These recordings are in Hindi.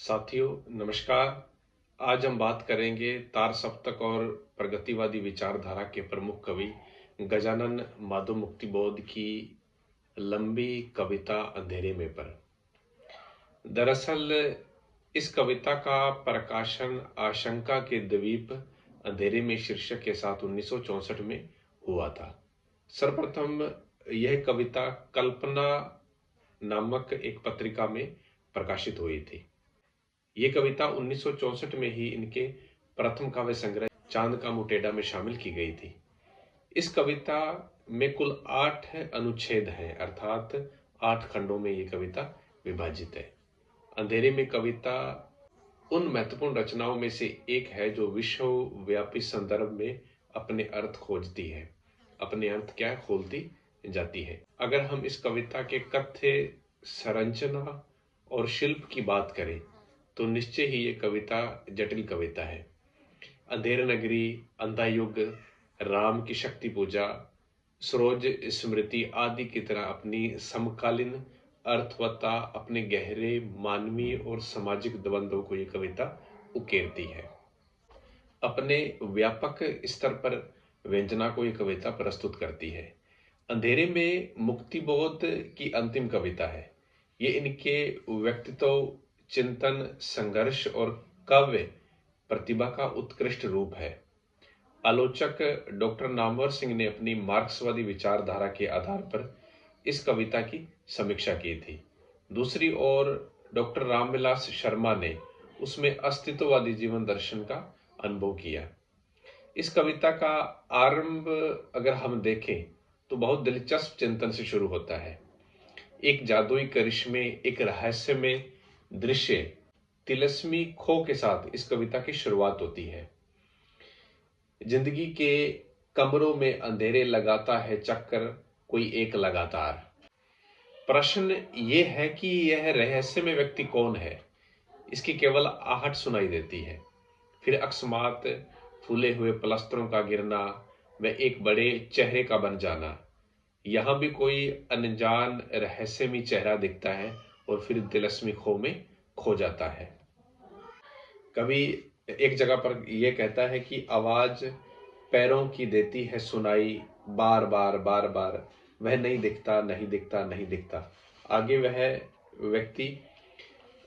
साथियों नमस्कार। आज हम बात करेंगे तार सप्तक और प्रगतिवादी विचारधारा के प्रमुख कवि गजानन माधव मुक्तिबोध की लंबी कविता अंधेरे में पर। दरअसल इस कविता का प्रकाशन आशंका के द्वीप अंधेरे में शीर्षक के साथ 1964 में हुआ था। सर्वप्रथम यह कविता कल्पना नामक एक पत्रिका में प्रकाशित हुई थी। ये कविता 1964 में ही इनके प्रथम काव्य संग्रह चांद का मुटेड़ा में शामिल की गई थी। इस कविता में कुल 8 अनुच्छेद हैं, अर्थात 8 खंडों में ये कविता विभाजित है। अंधेरे में कविता उन महत्वपूर्ण रचनाओं में से एक है जो विश्वव्यापी संदर्भ में अपने अर्थ खोजती है, अपने अर्थ क्या खोलती जाती है। अगर हम इस कविता के कथ्य, संरचना और शिल्प की बात करें तो निश्चय ही ये कविता जटिल कविता है। अंधेर नगरी, अंधा युग, राम की शक्ति पूजा, सरोज स्मृति आदि की तरह अपनी समकालीन अर्थवत्ता, अपने गहरे मानवीय और सामाजिक द्वंद्वों को ये कविता उकेरती है। अपने व्यापक स्तर पर व्यंजना को ये कविता प्रस्तुत करती है। अंधेरे में मुक्तिबोध की अंतिम कविता है। ये इनके व्यक्तित्व, चिंतन, संघर्ष और काव्य प्रतिभा का उत्कृष्ट रूप है। आलोचक डॉक्टर नामवर सिंह ने अपनी मार्क्सवादी विचारधारा के आधार पर इस कविता की समीक्षा की थी। दूसरी ओर डॉक्टर रामविलास शर्मा ने उसमें अस्तित्ववादी जीवन दर्शन का अनुभव किया। इस कविता का आरंभ अगर हम देखें तो बहुत दिलचस्प चिंतन से शुरू होता है। एक जादुई करिश्मे, एक रहस्यमय दृश्य, तिलस्मी खो के साथ इस कविता की शुरुआत होती है। जिंदगी के कमरों में अंधेरे लगाता है चक्कर कोई एक लगातार। प्रश्न ये है कि यह रहस्यमय व्यक्ति कौन है। इसकी केवल आहट सुनाई देती है, फिर अकस्मात फूले हुए पलस्तरों का गिरना व एक बड़े चेहरे का बन जाना। यहां भी कोई अनजान रहस्यमय चेहरा दिखता है और फिर तिलस्मी खो में खो जाता है। कवि एक जगह पर यह कहता है कि आवाज पैरों की देती है सुनाई, बार बार बार बार, वह नहीं दिखता नहीं दिखता नहीं दिखता। आगे वह व्यक्ति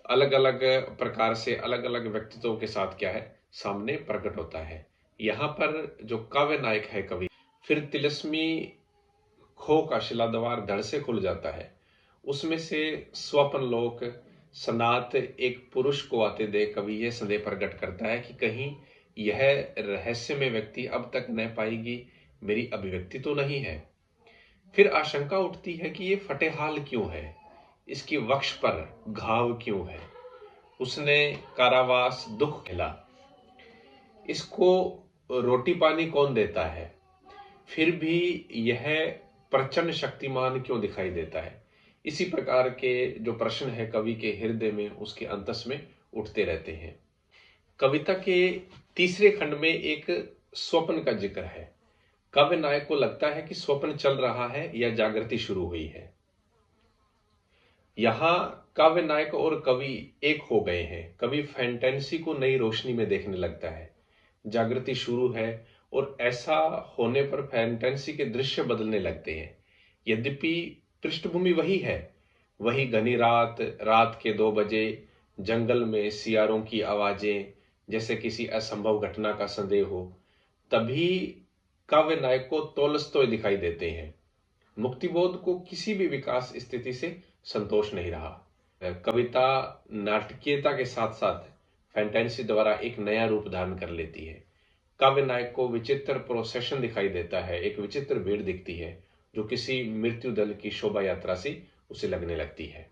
अलग अलग प्रकार से अलग अलग व्यक्तित्वों के साथ क्या है सामने प्रकट होता है। यहाँ पर जो काव्य नायक है कवि, फिर तिलस्मी खो का शिलाद्वार धड़ से खुल जाता है। उसमें से स्वप्न लोक सनात एक पुरुष को आते देख कवि यह संदेह प्रकट करता है कि कहीं यह रहस्यमय व्यक्ति अब तक न पाएगी मेरी अभिव्यक्ति तो नहीं है। फिर आशंका उठती है कि ये फटेहाल क्यों है, इसकी वक्ष पर घाव क्यों है, उसने कारावास दुख खिला, इसको रोटी पानी कौन देता है, फिर भी यह प्रचंड शक्तिमान क्यों दिखाई देता है। इसी प्रकार के जो प्रश्न है कवि के हृदय में, उसके अंतस में उठते रहते हैं। कविता के तीसरे खंड में एक स्वप्न का जिक्र है। काव्य नायक को लगता है कि स्वप्न चल रहा है या जागृति शुरू हुई है। यहां काव्य नायक और कवि एक हो गए हैं। कवि फैंटेसी को नई रोशनी में देखने लगता है। जागृति शुरू है और ऐसा होने पर फैंटेसी के दृश्य बदलने लगते हैं। यद्यपि पृष्ठभूमि वही है, वही घनी रात, रात के 2 बजे, जंगल में सियारों की आवाजें, जैसे किसी असंभव घटना का संदेह हो। तभी काव्य नायक को तोलस्तोय दिखाई देते हैं। मुक्तिबोध को किसी भी विकास स्थिति से संतोष नहीं रहा। कविता नाटकीयता के साथ साथ फैंटेसी द्वारा एक नया रूप धारण कर लेती है। काव्य नायक को विचित्र प्रोसेशन दिखाई देता है, एक विचित्र भीड़ दिखती है जो किसी मृत्यु दल की शोभा यात्रा से उसे लगने लगती है।